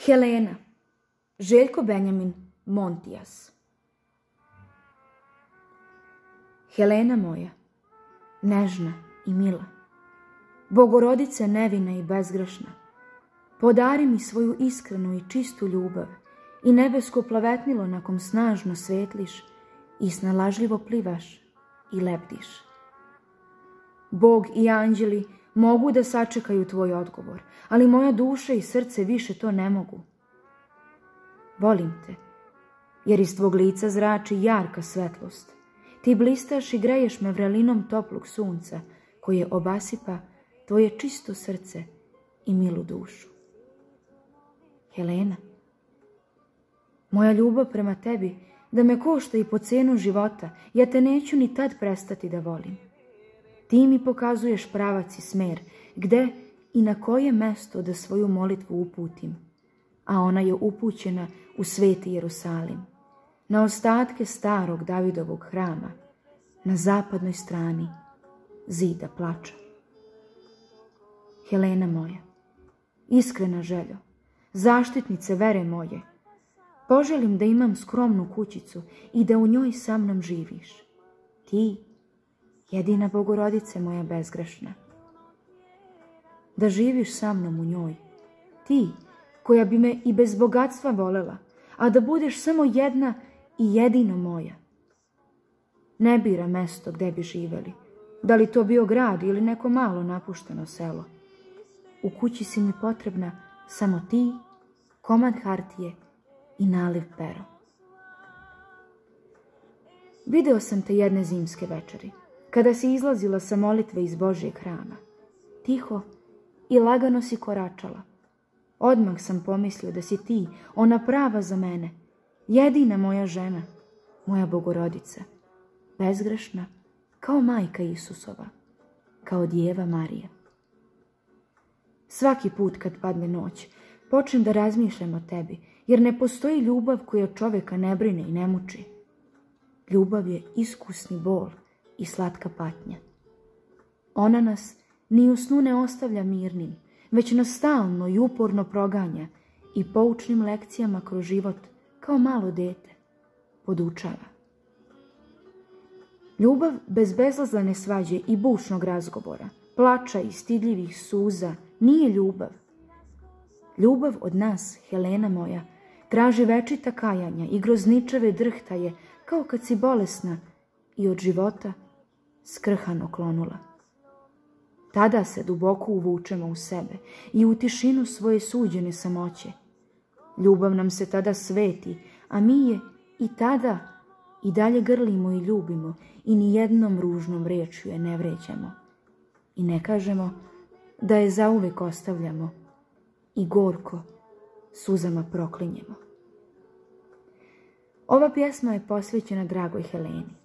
Helena, Željko Benjamin Montijas. Helena moja, nežna i mila, Bogorodice nevina i bezgrešna, podari mi svoju iskrenu i čistu ljubav i nebesko plavetnilo na kom snažno svetliš i snalažljivo plivaš i lebdiš. Bog i anđeli mogu da sačekaju tvoj odgovor, ali moja duša i srce više to ne mogu. Volim te, jer iz tvog lica zrači jarka svetlost. Ti blistaš i greješ me vrelinom toplog sunca, koje obasipa tvoje čisto srce i milu dušu. Helena, moja ljubav prema tebi, da me košta i po cenu života, ja te neću ni tad prestati da volim. Ti mi pokazuješ pravac i smer, gde i na koje mesto da svoju molitvu uputim, a ona je upućena u sveti Jerusalim, na ostatke starog Davidovog hrama, na zapadnoj strani zida plača. Helena moja, iskrena željo, zaštitnice vere moje, poželim da imam skromnu kućicu i da u njoj sa mnom živiš. Ti, jedina Bogorodice moja bezgrešna. Da živiš sa mnom u njoj, ti koja bi me i bez bogatstva volela, a da budeš samo jedna i jedino moja. Ne bira mesto gde bi živeli, da li to bio grad ili neko malo napušteno selo. U kući si mi potrebna samo ti, komad hartije i naliv pero. Video sam te jedne zimske večeri, kada si izlazila sa molitve iz Božjeg hrama. Tiho i lagano si koračala. Odmah sam pomislio da si ti, ona prava za mene, jedina moja žena, moja Bogorodica, bezgrešna kao majka Isusova, kao Djeva Marija. Svaki put kad padne noć, počnem da razmišljam o tebi, jer ne postoji ljubav koja čoveka ne brine i ne muči. Ljubav je iskusni bol i slatka patnja. Ona nas ni u snu ne ostavlja mirnim, već nas stalno i uporno proganja i poučnim lekcijama kroz život, kao malo dete, podučava. Ljubav bez bezazlene svađe i bučnog razgovora, plača i stidljivih suza nije ljubav. Ljubav od nas, Helena moja, traži večita kajanja i grozničave drhtaje, kao kad si bolesna i od života skrhano klonula. Tada se duboko uvučemo u sebe i u tišinu svoje suđene samoće. Ljubav nam se tada sveti, a mi je i tada i dalje grlimo i ljubimo i ni jednom ružnom riječju je ne vređamo. I ne kažemo da je zauvek ostavljamo i gorko suzama proklinjemo. Ova pjesma je posvećena dragoj Heleni.